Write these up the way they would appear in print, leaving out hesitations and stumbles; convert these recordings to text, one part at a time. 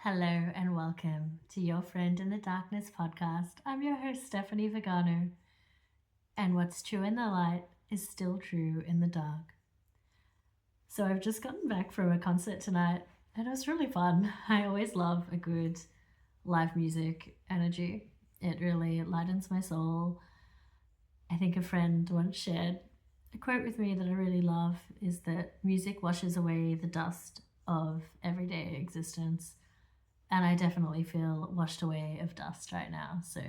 Hello and welcome to Your Friend in the Darkness podcast. I'm your host, Stephanie Vegano, and what's true in the light is still true in the dark. So, I've just gotten back from a concert tonight, and it was really fun. I always love a good live music energy, it really lightens my soul. I think a friend once shared a quote with me that I really love is that music washes away the dust of everyday existence, and I definitely feel washed away of dust right now. So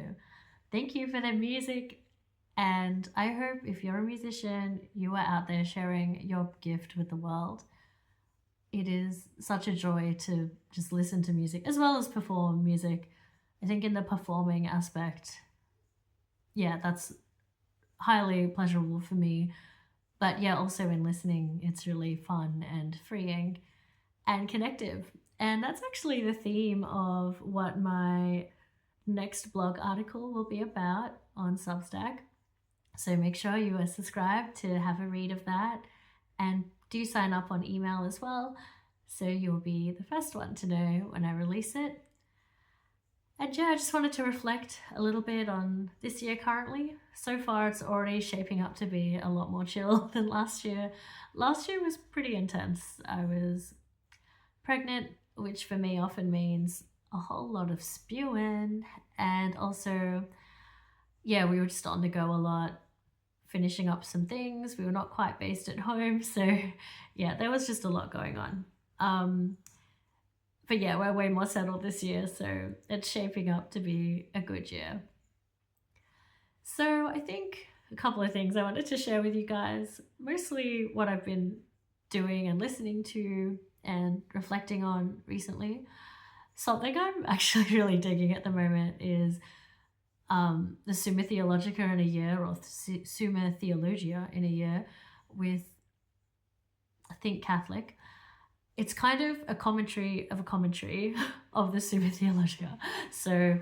thank you for the music. And I hope if you're a musician, you are out there sharing your gift with the world. It is such a joy to just listen to music as well as perform music. I think in the performing aspect, yeah, that's highly pleasurable for me. But yeah, also in listening, it's really fun and freeing and connective. And that's actually the theme of what my next blog article will be about on Substack. So make sure you are subscribed to have a read of that and do sign up on email as well. So you'll be the first one to know when I release it. And yeah, I just wanted to reflect a little bit on this year currently. So far, it's already shaping up to be a lot more chill than last year. Last year was pretty intense. I was pregnant, which for me often means a whole lot of spewing. And also, yeah, we were just on the go a lot, finishing up some things. We were not quite based at home. So, yeah, there was just a lot going on. But yeah, we're way more settled this year. So it's shaping up to be a good year. So I think a couple of things I wanted to share with you guys, mostly what I've been doing and listening to and reflecting on recently. Something I'm actually really digging at the moment is the Summa Theologica in a year, or Summa Theologia in a year with Think Catholic. It's kind of a commentary of a commentary of the Summa Theologica. So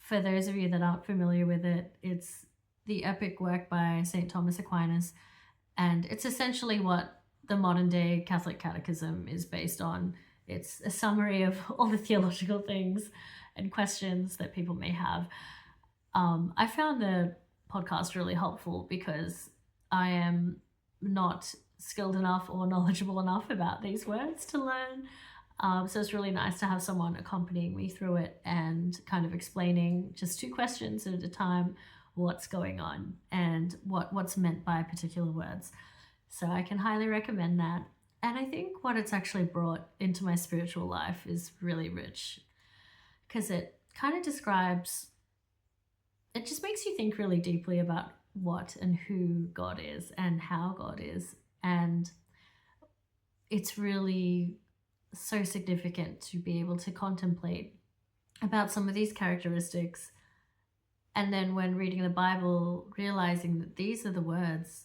for those of you that aren't familiar with it, it's the epic work by St. Thomas Aquinas, and it's essentially what the modern day Catholic Catechism is based on. It's a summary of all the theological things and questions that people may have. I found the podcast really helpful because I am not skilled enough or knowledgeable enough about these words to learn. So it's really nice to have someone accompanying me through it and kind of explaining just two questions at a time what's going on and what's meant by particular words. So I can highly recommend that. And I think what it's actually brought into my spiritual life is really rich because it kind of describes, it just makes you think really deeply about what and who God is and how God is. And it's really so significant to be able to contemplate about some of these characteristics. And then when reading the Bible, realizing that these are the words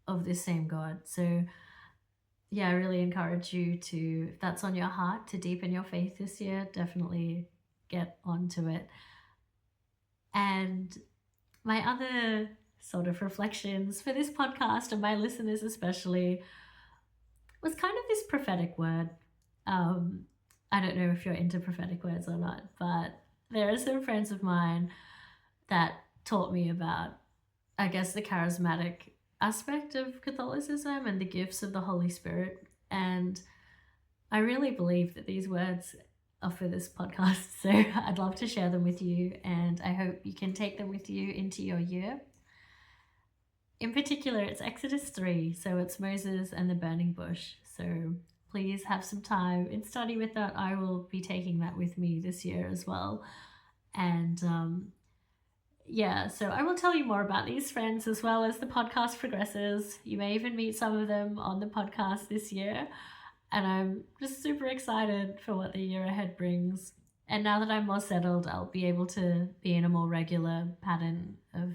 of this same God. So yeah, I really encourage you to, if that's on your heart, to deepen your faith this year, definitely get onto it. And my other sort of reflections for this podcast and my listeners especially was kind of this prophetic word. I don't know if you're into prophetic words or not, but there are some friends of mine that taught me about, I guess, the charismatic aspect of Catholicism and the gifts of the Holy Spirit. And I really believe that these words are for this podcast. So I'd love to share them with you, and I hope you can take them with you into your year. In particular, it's Exodus 3, so it's Moses and the burning bush. So please have some time and study with that. I will be taking that with me this year as well. And yeah, so I will tell you more about these friends as well as the podcast progresses. You may even meet some of them on the podcast this year. And I'm just super excited for what the year ahead brings. And now that I'm more settled, I'll be able to be in a more regular pattern of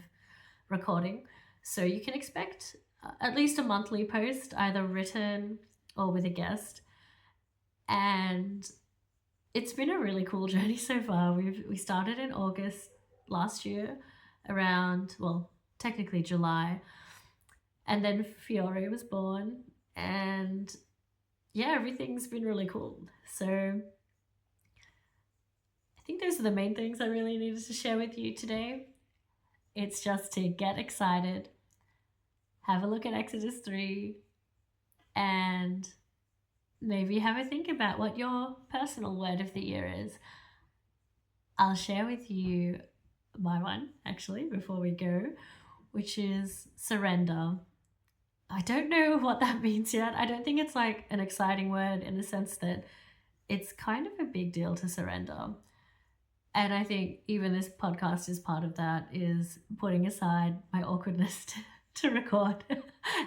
recording. So you can expect at least a monthly post, either written or with a guest. And it's been a really cool journey so far. We started in August last year, around, well, technically July. And then Fiore was born, and yeah, everything's been really cool. So those are the main things I really needed to share with you today. It's just to get excited, have a look at Exodus 3, and maybe have a think about what your personal word of the year is. I'll share with you my one, actually, before we go, which is surrender. I don't know what that means yet. I don't think it's like an exciting word in the sense that it's kind of a big deal to surrender. And I think even this podcast is part of that, is putting aside my awkwardness to record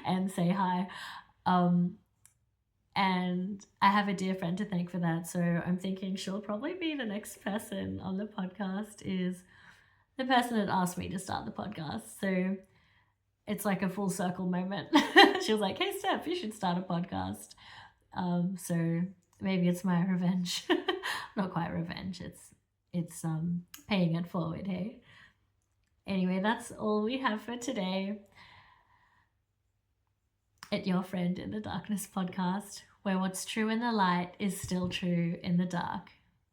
and say hi. And I have a dear friend to thank for that. So I'm thinking she'll probably be the next person on the podcast, is the person that asked me to start the podcast. So it's like a full circle moment. She was like, hey, Steph, you should start a podcast. So maybe it's my revenge. Not quite revenge. It's paying it forward, hey? Anyway, that's all we have for today at Your Friend in the Darkness podcast, where what's true in the light is still true in the dark.